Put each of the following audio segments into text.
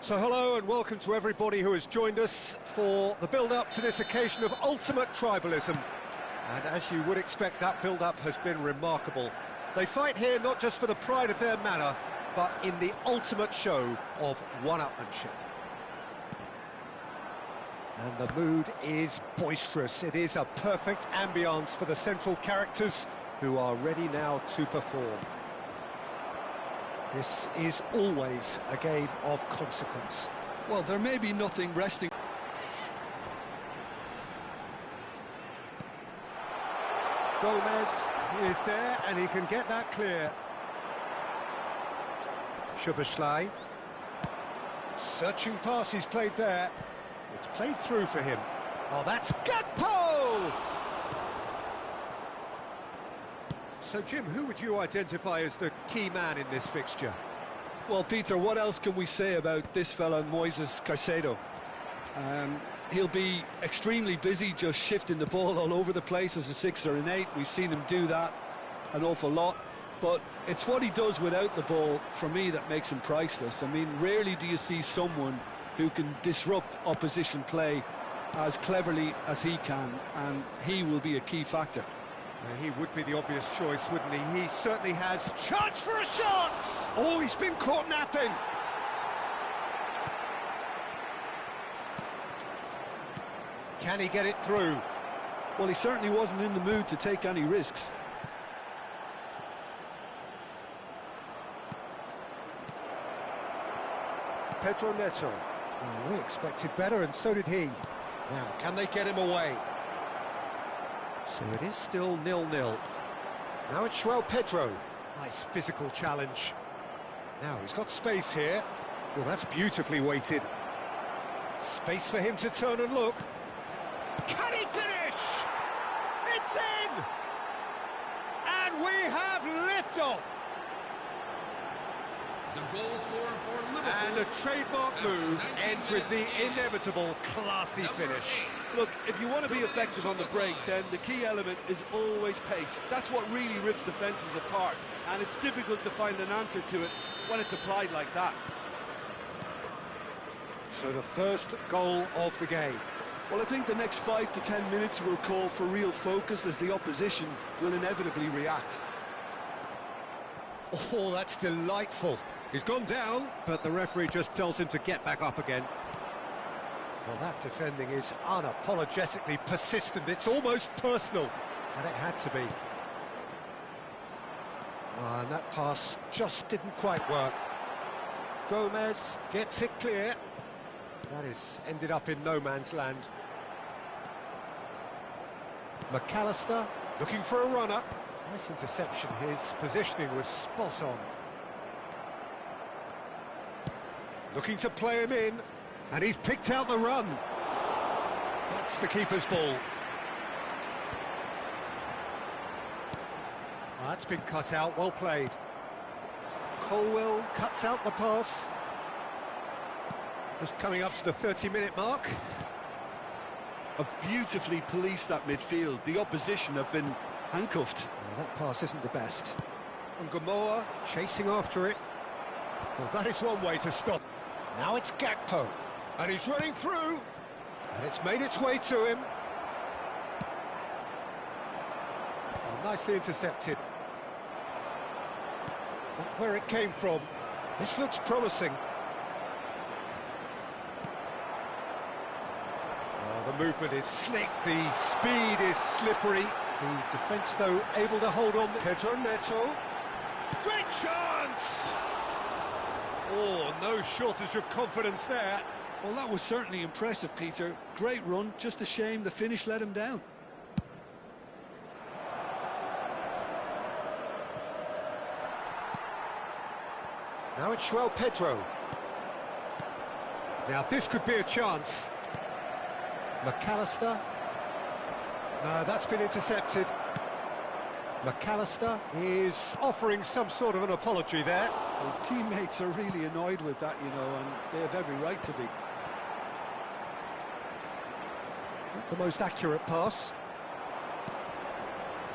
So hello and welcome to everybody who has joined us for the build-up to this occasion of ultimate tribalism. And as you would expect, that build-up has been remarkable. They fight here not just for the pride of their manor, but in the ultimate show of one-upmanship. And the mood is boisterous. It is a perfect ambience for the central characters who are ready now to perform. This is always a game of consequence. Well, there may be nothing resting. Gomez is there and he can get that clear. Szoboszlai. Searching pass he's played there. It's played through for him. Oh, that's Gakpo! So, Jim, who would you identify as the key man in this fixture? Well, Peter, what else can we say about this fella, Moises Caicedo? He'll be extremely busy just shifting the ball all over the place as a 6 or an 8. We've seen him do that an awful lot. But it's what he does without the ball, for me, that makes him priceless. I mean, rarely do you see someone who can disrupt opposition play as cleverly as he can, and he will be a key factor. He would be the obvious choice, wouldn't he? He certainly has. Chance for a shot! Oh, he's been caught napping! Can he get it through? Well, he certainly wasn't in the mood to take any risks. Pedro Neto. Well, we expected better, and so did he. Now, can they get him away? So it is still 0-0. Now it's João Pedro. Nice physical challenge. Now he's got space here. Well, that's beautifully weighted. Space for him to turn and look. Can he finish? It's in! And we have liftoff! The goal scorer for Liverpool. And a trademark move ends with the inevitable classy finish. Look, if you want to be effective on the break, then the key element is always pace. That's what really rips defences apart, and it's difficult to find an answer to it when it's applied like that. So the first goal of the game. Well, I think the next 5 to 10 minutes will call for real focus, as the opposition will inevitably react. Oh, that's delightful. He's gone down, but the referee just tells him to get back up again. Well, that defending is unapologetically persistent. It's almost personal, and it had to be. And that pass just didn't quite work. Gomez gets it clear. That is ended up in no man's land. McAllister looking for a run-up. Nice interception. His positioning was spot on. Looking to play him in, and he's picked out the run. That's the keeper's ball. That's been cut out, well played. Colwell cuts out the pass. Just coming up to the 30-minute mark. Have beautifully policed that midfield. The opposition have been handcuffed. Well, that pass isn't the best. And Gamoa chasing after it. Well, that is one way to stop. Now it's Gakpo, and he's running through, and it's made its way to him. Well, nicely intercepted. Not where it came from. This looks promising. Oh, the movement is slick, the speed is slippery. The defence, though, able to hold on. Pedro Neto. Great chance! Oh, no shortage of confidence there. Well, that was certainly impressive, Peter. Great run, just a shame the finish let him down. Now it's João Pedro. Now this could be a chance. McAllister. No, that's been intercepted. McAllister is offering some sort of an apology there. His teammates are really annoyed with that, you know, and they have every right to be. Not the most accurate pass.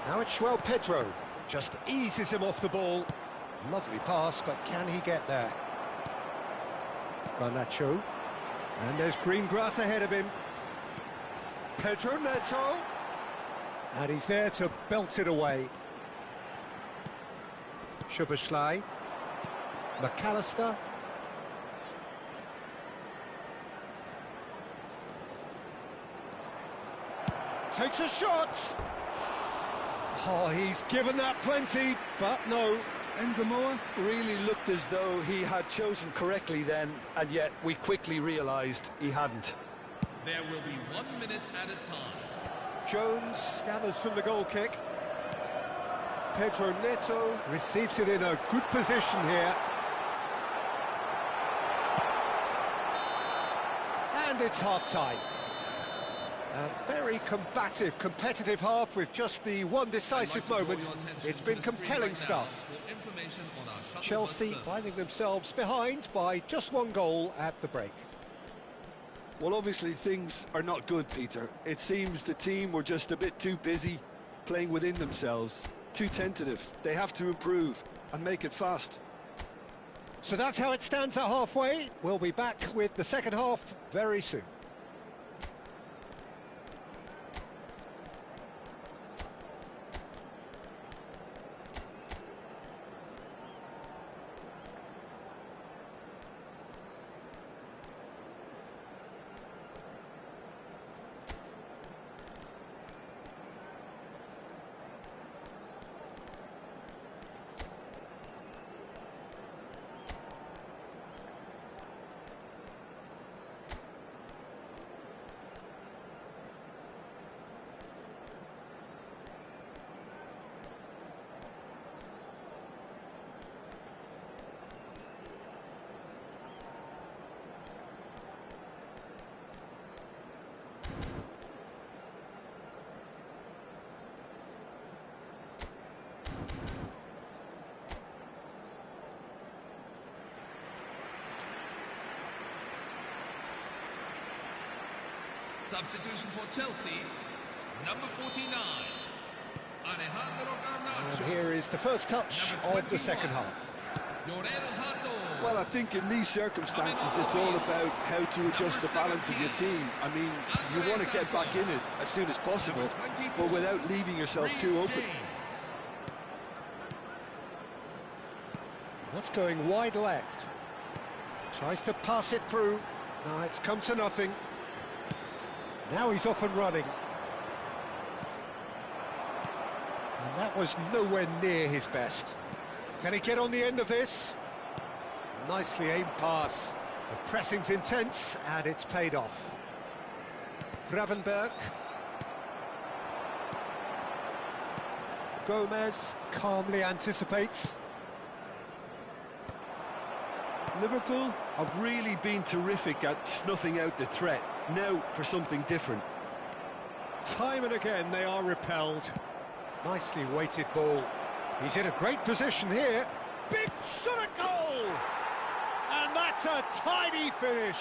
Now it's João Pedro. Just eases him off the ball. Lovely pass, but can he get there? Garnacho. And there's green grass ahead of him. Pedro Neto. And he's there to belt it away. Szoboszlai. McAllister. Takes a shot. Oh, he's given that plenty, but no. Ngumoa really looked as though he had chosen correctly then, and yet we quickly realised he hadn't. There will be 1 minute at a time. Jones gathers from the goal kick. Pedro Neto receives it in a good position here. And it's half-time. A very combative, competitive half with just the one decisive moment. It's been compelling stuff. Chelsea finding themselves behind by just one goal at the break. Well, obviously things are not good, Peter. It seems the team were just a bit too busy playing within themselves, too tentative. They have to improve and make it fast. So that's how it stands at halfway. We'll be back with the second half very soon. Substitution for Chelsea, number 49, Alejandro Garnacho. And here is the first touch of the second half. Well, I think in these circumstances it's all about how to adjust the balance of your team. I mean, you want to get back in it as soon as possible, but without leaving yourself too open. That's going wide left. Tries to pass it through. No, it's come to nothing. Now he's off and running. And that was nowhere near his best. Can he get on the end of this? Nicely aimed pass. The pressing's intense and it's paid off. Gravenberg. Gomez calmly anticipates. Liverpool have really been terrific at snuffing out the threat. Now for something different. Time and again they are repelled. Nicely weighted ball. He's in a great position here. Big shot at goal! And that's a tidy finish.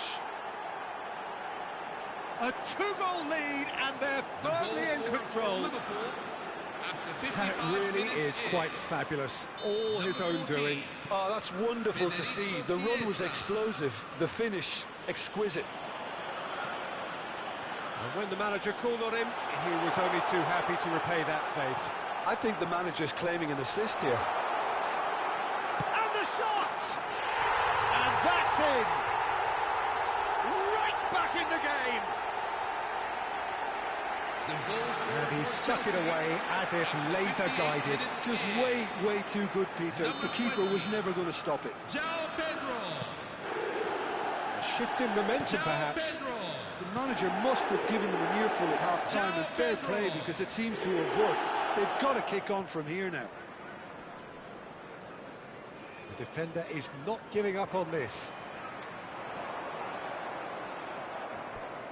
A two-goal lead and they're firmly in control. That really is quite fabulous. All his own doing. Oh, that's wonderful to see. The run was explosive, the finish exquisite. And when the manager called on him, he was only too happy to repay that faith. I think the manager's claiming an assist here. And the shot! And that's in! Right back in the game! And he stuck it away as if laser-guided. Just way too good, Peter. The keeper was never going to stop it. A shift in momentum, perhaps. The manager must have given them an earful at half-time, and fair play because it seems to have worked. They've got to kick on from here now. The defender is not giving up on this.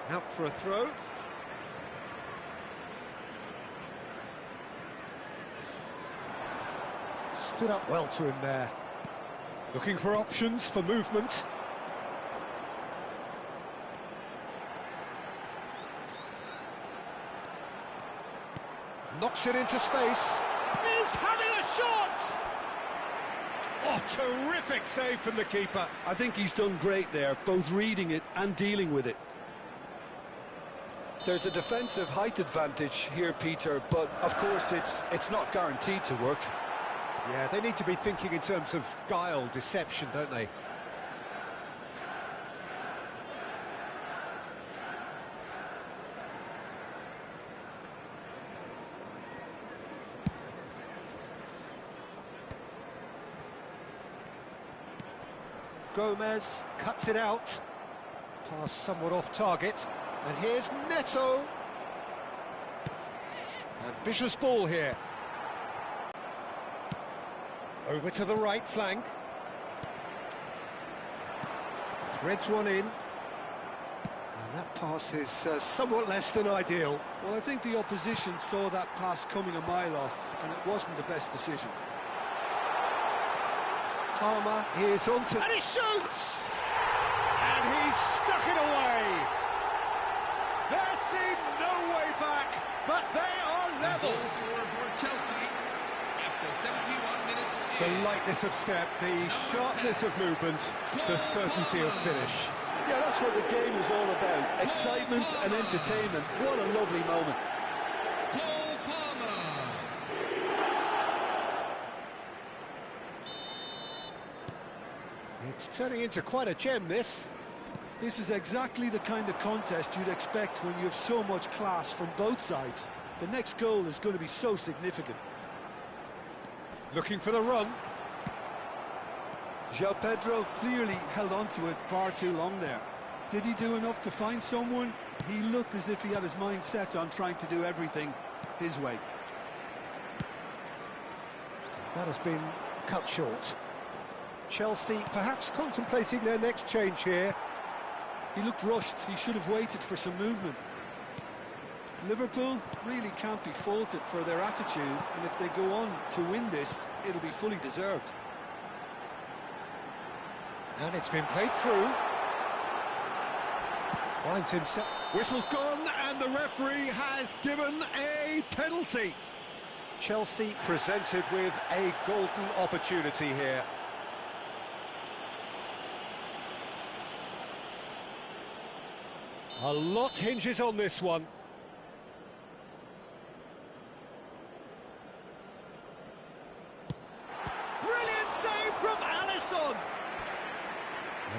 Out for a throw. Stood up well to him there. Looking for options for movement. Knocks it into space. He's having a shot! Oh, terrific save from the keeper. I think he's done great there, both reading it and dealing with it. There's a defensive height advantage here, Peter, but of course it's not guaranteed to work. Yeah, they need to be thinking in terms of guile, deception, don't they? Gomez cuts it out. Pass somewhat off target. And here's Neto. Ambitious ball here. Over to the right flank. Threads one in. And that pass is somewhat less than ideal. Well, I think the opposition saw that pass coming a mile off, and it wasn't the best decision. Palmer is on to... And he shoots! And he's stuck it away! There seemed no way back, but they are level! Goal scorer for Chelsea after 71 minutes. The lightness of step, the sharpness of movement, the certainty of finish. Yeah, that's what the game is all about. Excitement and entertainment. What a lovely moment. Cole Palmer. It's turning into quite a gem, this. This is exactly the kind of contest you'd expect when you have so much class from both sides. The next goal is going to be so significant. Looking for the run. João Pedro clearly held on to it far too long there. Did he do enough to find someone? He looked as if he had his mind set on trying to do everything his way. That has been cut short. Chelsea perhaps contemplating their next change here. He looked rushed. He should have waited for some movement. Liverpool really can't be faulted for their attitude, and if they go on to win this, it'll be fully deserved. And it's been played through. Finds himself... Whistle's gone, and the referee has given a penalty. Chelsea presented with a golden opportunity here. A lot hinges on this one. Brilliant save from Alisson!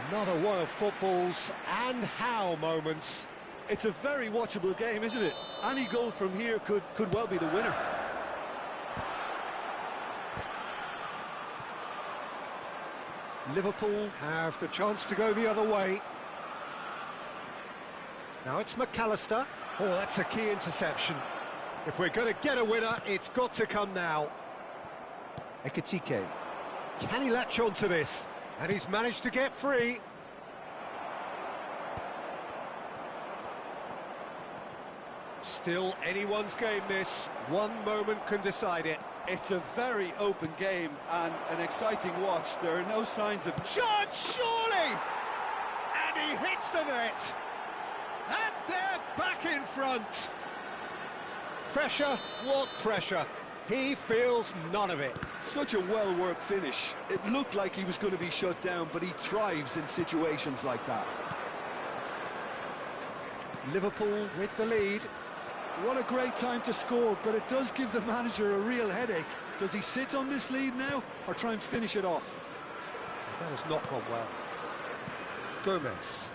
Another one of football's and how moments. It's a very watchable game, isn't it? Any goal from here could well be the winner. Liverpool have the chance to go the other way. Now it's McAllister. Oh, that's a key interception. If we're going to get a winner, it's got to come now. Ekitike. Can he latch on to this? And he's managed to get free. Still anyone's game, this. One moment can decide it. It's a very open game and an exciting watch. There are no signs of... Shot, surely! And he hits the net. And they're back in front. Pressure, what pressure? He feels none of it. Such a well-worked finish. It looked like he was going to be shut down, but he thrives in situations like that. Liverpool with the lead. What a great time to score, but it does give the manager a real headache. Does he sit on this lead now, or try and finish it off? That has not gone well. Gomez.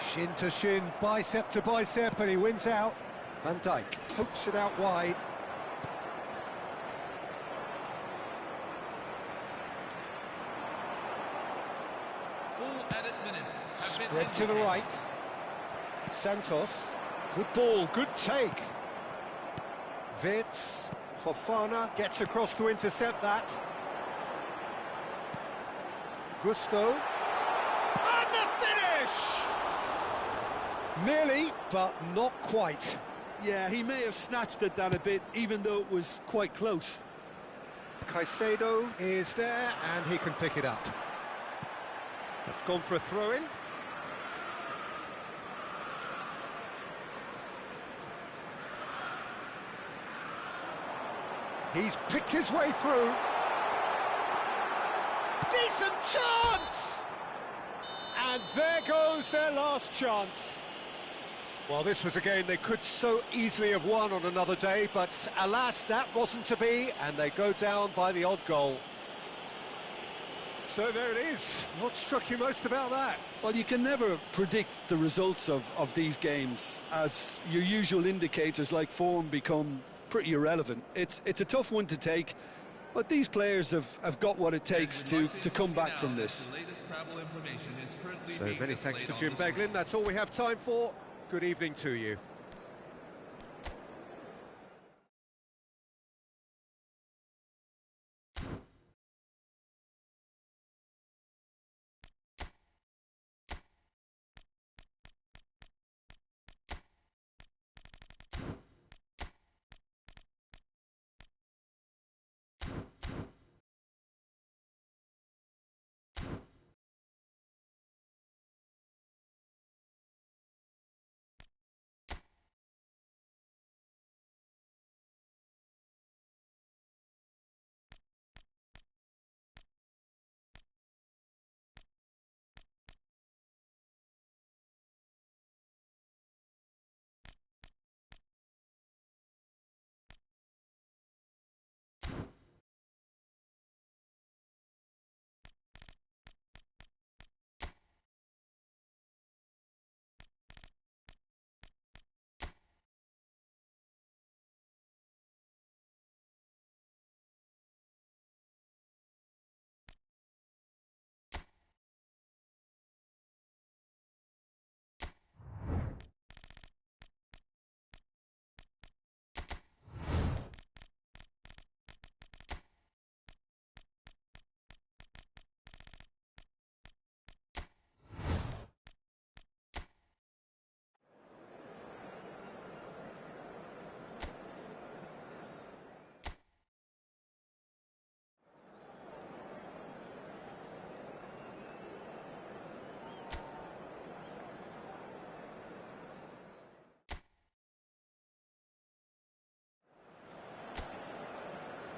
Shin to shin, bicep to bicep, and he wins out. Van Dijk pokes it out wide. Full added minutes have been Spread to the indicated. right. Santos. Good ball, good take. Vitz. Fofana gets across to intercept that. Gusto. And the finish! Nearly, but not quite. Yeah, he may have snatched at that a bit, even though it was quite close. Caicedo is there, and he can pick it up. That's gone for a throw-in. He's picked his way through. Decent chance! And there goes their last chance. Well, this was a game they could so easily have won on another day, but alas, that wasn't to be, and they go down by the odd goal. So there it is. What struck you most about that? Well, you can never predict the results of these games, as your usual indicators like form become pretty irrelevant. It's a tough one to take, but these players have got what it takes to come back from this. So many thanks to Jim Beglin. That's all we have time for. Good evening to you.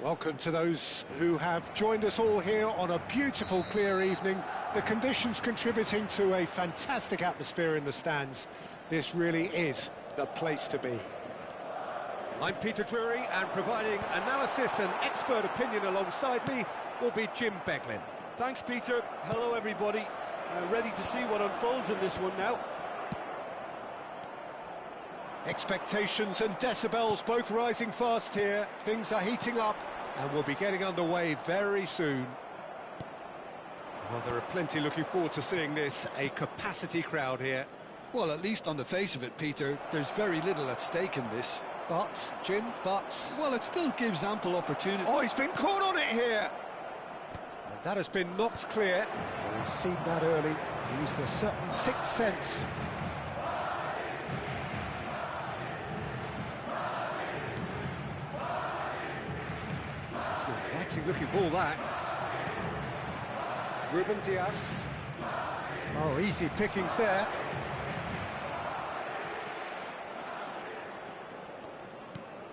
Welcome to those who have joined us all here on a beautiful, clear evening. The conditions contributing to a fantastic atmosphere in the stands. This really is the place to be. I'm Peter Drury, and providing analysis and expert opinion alongside me will be Jim Beglin. Thanks, Peter. Hello, everybody. Ready to see what unfolds in this one now. Expectations and decibels both rising fast here. Things are heating up and we'll be getting underway very soon. Well, there are plenty looking forward to seeing this. A capacity crowd here. Well, at least on the face of it, Peter, there's very little at stake in this. But, Jim, Well, it still gives ample opportunity. Oh, he's been caught on it here! And that has been knocked clear. Well, he's seen that early. He used a certain sixth sense. Looking ball that. Ruben Dias. Oh, easy pickings there.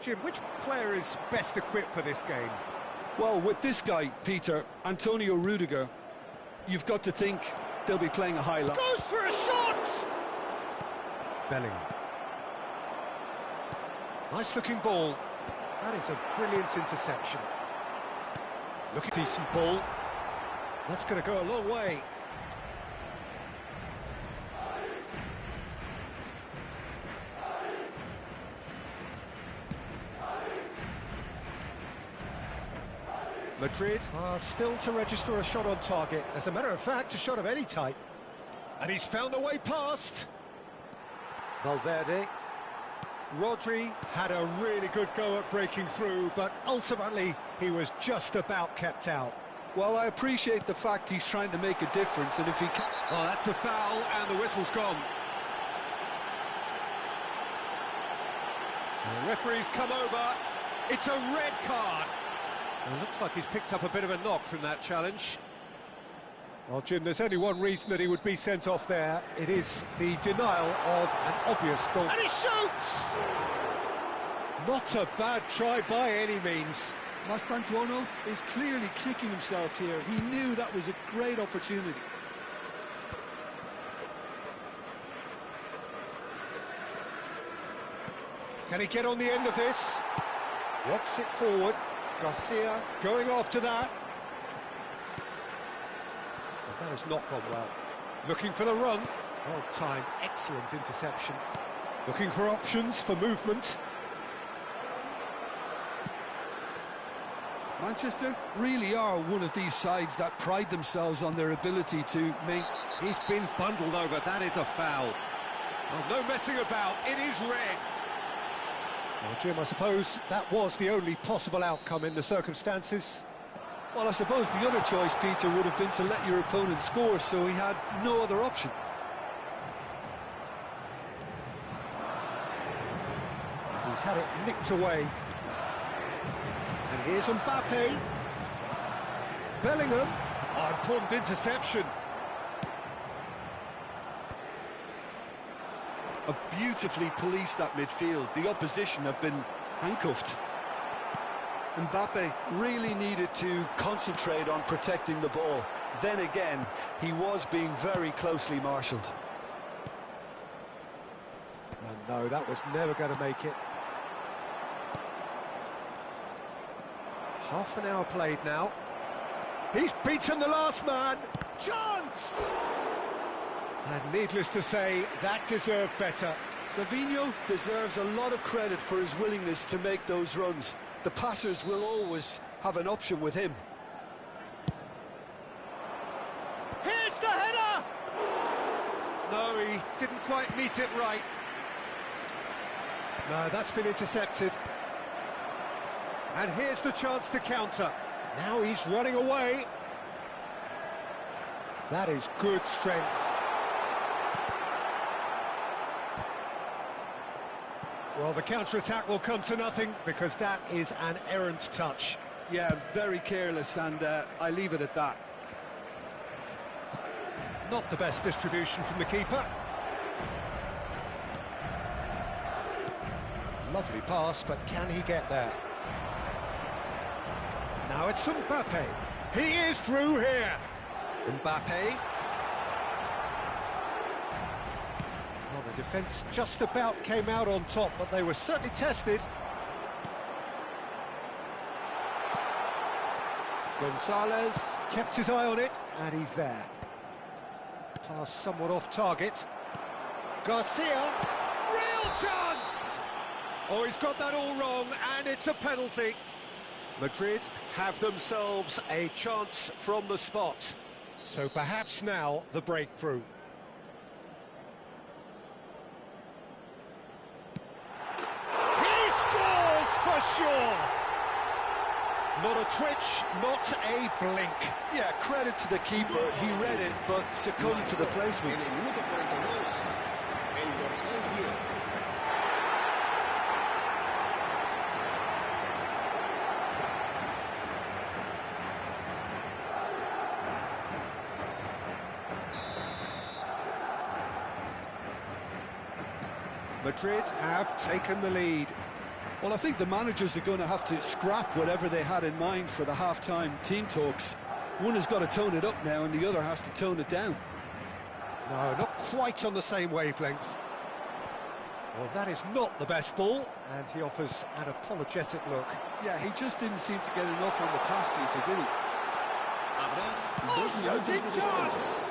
Jim, which player is best equipped for this game? Well, with this guy, Peter, Antonio Rudiger, you've got to think they'll be playing a high line. Goes for a shot! Bellingham. Nice looking ball. That is a brilliant interception. Look at decent ball. That's going to go a long way. Madrid are still to register a shot on target. As a matter of fact, a shot of any type. And he's found a way past. Valverde. Rodri had a really good go at breaking through, but ultimately he was just about kept out. Well, I appreciate the fact he's trying to make a difference, and if he can... Oh, that's a foul, and the whistle's gone. The referee's come over. It's a red card. It looks like he's picked up a bit of a knock from that challenge. Well, Jim, there's only one reason that he would be sent off there. It is the denial of an obvious goal. And he shoots! Not a bad try by any means. Mastantuono is clearly kicking himself here. He knew that was a great opportunity. Can he get on the end of this? Rocks it forward. Garcia going after that. Well, that has not gone well. Looking for the run. Well timed, excellent interception. Looking for options for movement. Manchester really are one of these sides that pride themselves on their ability to make... He's been bundled over, that is a foul. Oh, no messing about, it is red. Well, Jim, I suppose that was the only possible outcome in the circumstances. Well, I suppose the other choice, Peter, would have been to let your opponent score, so he had no other option. And he's had it nicked away. And here's Mbappe. Bellingham. Oh, important interception. Have beautifully policed that midfield. The opposition have been handcuffed. Mbappe really needed to concentrate on protecting the ball. Then again, he was being very closely marshalled. And no, that was never going to make it. Half an hour played now. He's beaten the last man. Chance! And needless to say, that deserved better. Savinho deserves a lot of credit for his willingness to make those runs. The passers will always have an option with him. Here's the header! No, he didn't quite meet it right. No, that's been intercepted. And here's the chance to counter. Now he's running away. That is good strength. Well, the counter-attack will come to nothing because that is an errant touch. Yeah, very careless, and I leave it at that. Not the best distribution from the keeper. Lovely pass, but can he get there? Now it's Mbappe. He is through here. Mbappe. Well, the defence just about came out on top, but they were certainly tested. Gonzalez kept his eye on it, and he's there. Pass somewhat off target. Garcia. Real chance! Oh, he's got that all wrong, and it's a penalty. Madrid have themselves a chance from the spot. So perhaps now the breakthrough. He scores for sure! Not a twitch, not a blink. Yeah, credit to the keeper. He read it, but succumbed to the placement. Madrid have taken the lead. Well, I think the managers are going to have to scrap whatever they had in mind for the half-time team talks. One has got to tone it up now, and the other has to tone it down. No, not quite on the same wavelength. Well, that is not the best ball, and he offers an apologetic look. Yeah, he just didn't seem to get enough on the pass, Peter, did he? Oh, shooting chance!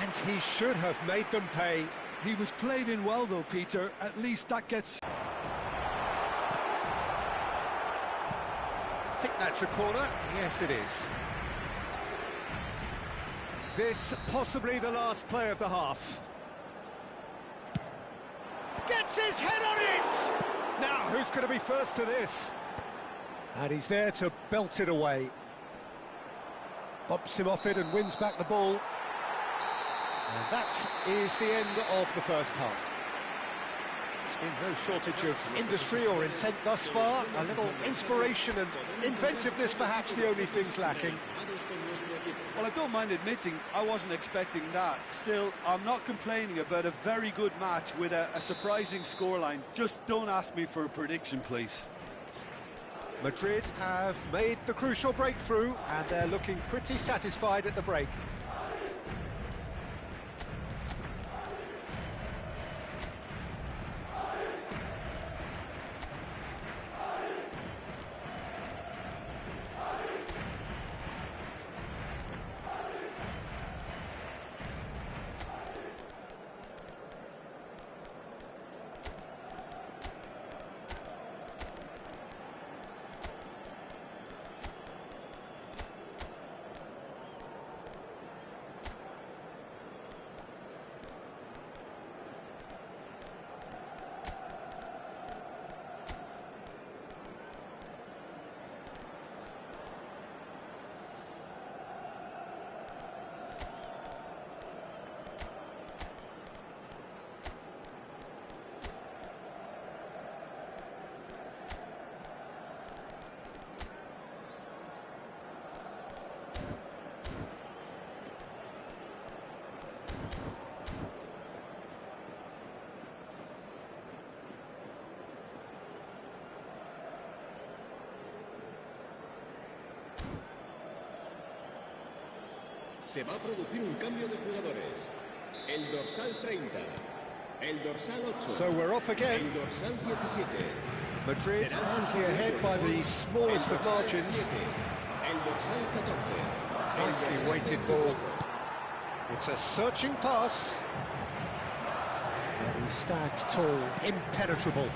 And he should have made them pay. He was played in well, though, Peter. At least that gets... I think that's a corner. Yes, it is. This possibly the last play of the half. Gets his head on it! Now, who's going to be first to this? And he's there to belt it away. Bumps him off it and wins back the ball. And that is the end of the first half. There's been no shortage of industry or intent thus far. A little inspiration and inventiveness, perhaps the only things lacking. Well, I don't mind admitting I wasn't expecting that. Still, I'm not complaining about a very good match with a surprising scoreline. Just don't ask me for a prediction, please. Madrid have made the crucial breakthrough and they're looking pretty satisfied at the break. Se va a producir un cambio de jugadores. El dorsal 30, el dorsal 8, So we're off again. el dorsal 17. Madrid amply ahead by the smallest of margins. El dorsal 14. Nicely weighted ball. It's a searching pass. And he stands tall, impenetrable.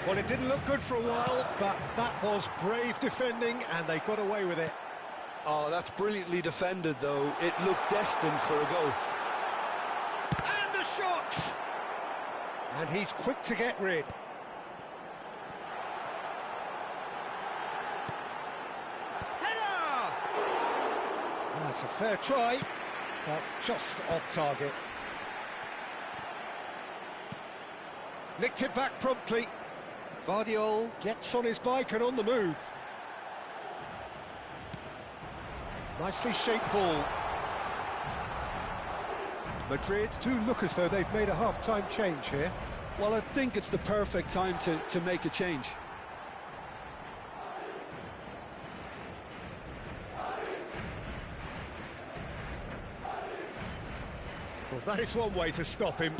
Well, it didn't look good for a while, but that was brave defending and they got away with it. Oh, that's brilliantly defended, though. It looked destined for a goal. And a shot! And he's quick to get rid. Header! That's a fair try, but just off target. Nicked it back promptly. Guardiola gets on his bike and on the move. Nicely shaped ball. Madrid do look as though they've made a half-time change here. Well, I think it's the perfect time to make a change. Well, that is one way to stop him.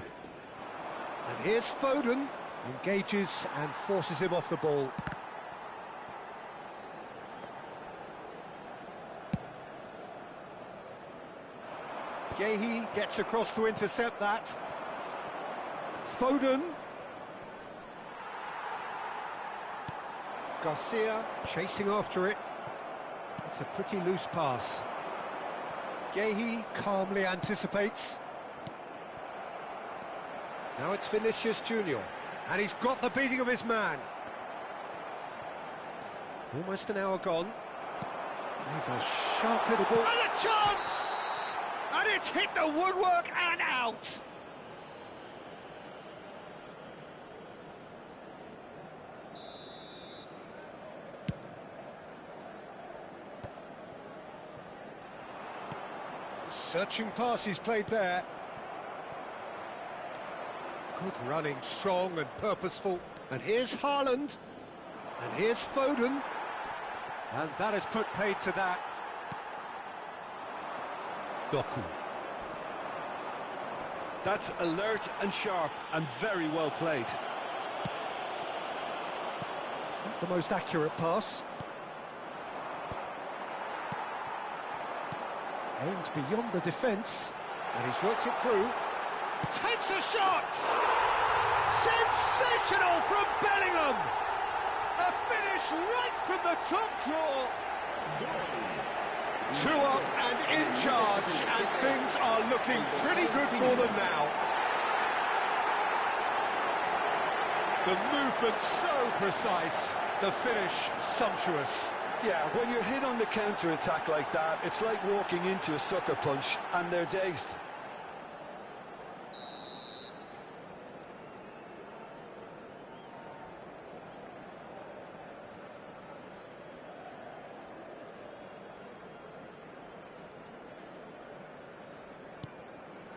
And here's Foden. Engages and forces him off the ball. Guehi gets across to intercept that. Foden. Garcia chasing after it. It's a pretty loose pass. Guehi calmly anticipates. Now it's Vinicius Junior, and he's got the beating of his man. Almost an hour gone. He's a sharp little ball. And a chance! And it's hit the woodwork and out. Searching pass he's played there. Good running, strong and purposeful. And here's Haaland. And here's Foden. And that has put paid to that. Doku. That's alert and sharp and very well played. Not the most accurate pass. Aims beyond the defence, and he's worked it through. Takes a shot! Sensational from Bellingham! A finish right from the top draw. 2 up and in charge, and things are looking pretty good for them now. The movement so precise, the finish sumptuous. Yeah, when you're hit on the counter-attack like that, it's like walking into a sucker punch, and they're dazed.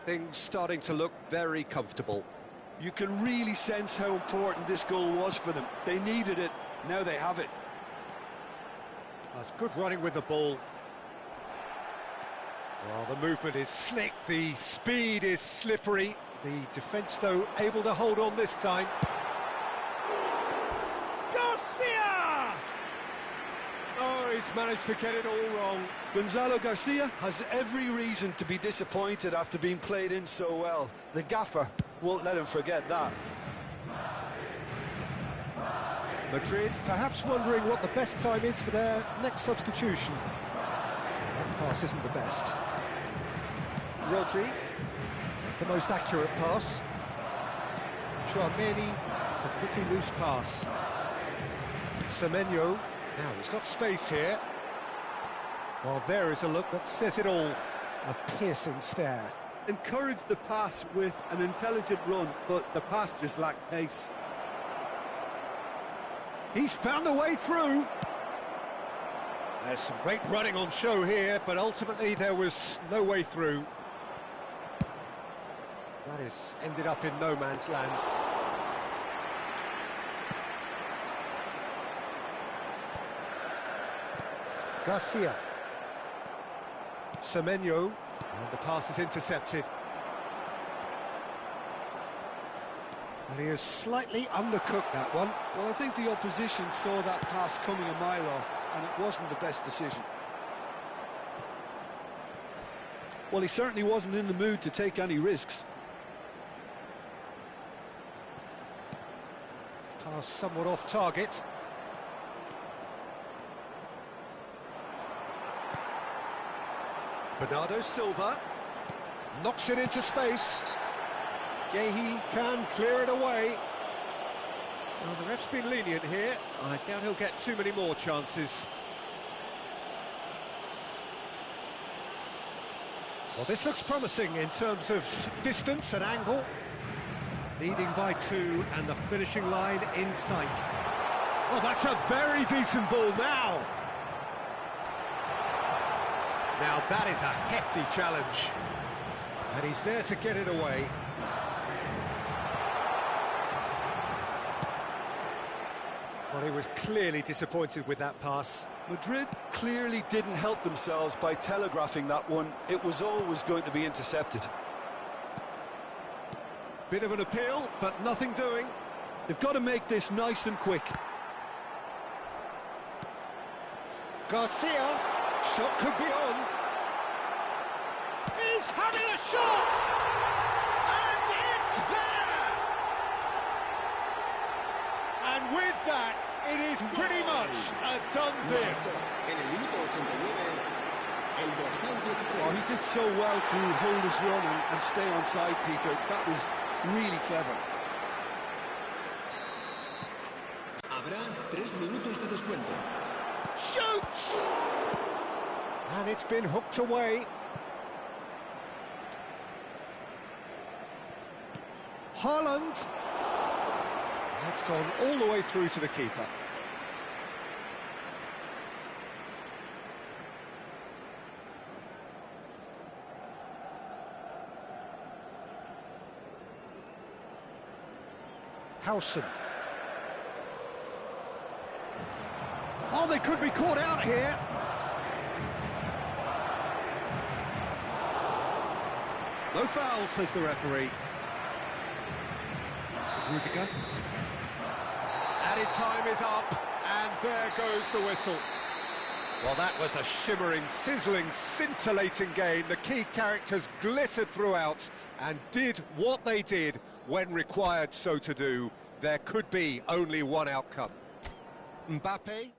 Things starting to look very comfortable. You can really sense how important this goal was for them. They needed it, now they have it. That's good running with the ball. Well, the movement is slick, the speed is slippery. The defence, though, able to hold on this time. Garcia! Oh, he's managed to get it all wrong. Gonzalo Garcia has every reason to be disappointed after being played in so well. The gaffer won't let him forget that. Madrid perhaps wondering what the best time is for their next substitution. That pass isn't the best. Rodri, the most accurate pass. Tchouameni, it's a pretty loose pass. Semenyo, now he's got space here. Well, there is a look that says it all. A piercing stare. Encouraged the pass with an intelligent run, but the pass just lacked pace. He's found a way through. There's some great running on show here, but ultimately there was no way through. That is ended up in no man's land. Garcia. Semenyo, and the pass is intercepted. And he has slightly undercooked that one. Well, I think the opposition saw that pass coming a mile off, and it wasn't the best decision. Well, he certainly wasn't in the mood to take any risks. Pass somewhat off target. Bernardo Silva knocks it into space. Gehi can clear it away. Well, the ref's been lenient here. I doubt he'll get too many more chances. Well, this looks promising in terms of distance and angle. Leading by 2 and the finishing line in sight. Oh, that's a very decent ball now. Now that is a hefty challenge. And he's there to get it away. Well, he was clearly disappointed with that pass. Madrid clearly didn't help themselves by telegraphing that one. It was always going to be intercepted. Bit of an appeal, but nothing doing. They've got to make this nice and quick. Garcia, shot could be on. He's having a shot! And it's there! And with that, it is pretty much a done deal. Oh, he did so well to hold his run and stay on side, Peter. That was really clever. Habrá 3 minutos de descuento. Shoots! And it's been hooked away. Haaland. That's gone all the way through to the keeper. Howson. Oh, they could be caught out here. No foul, says the referee. Rudiger. Added time is up, and there goes the whistle. Well, that was a shimmering, sizzling, scintillating game. The key characters glittered throughout and did what they did when required so to do. There could be only one outcome. Mbappe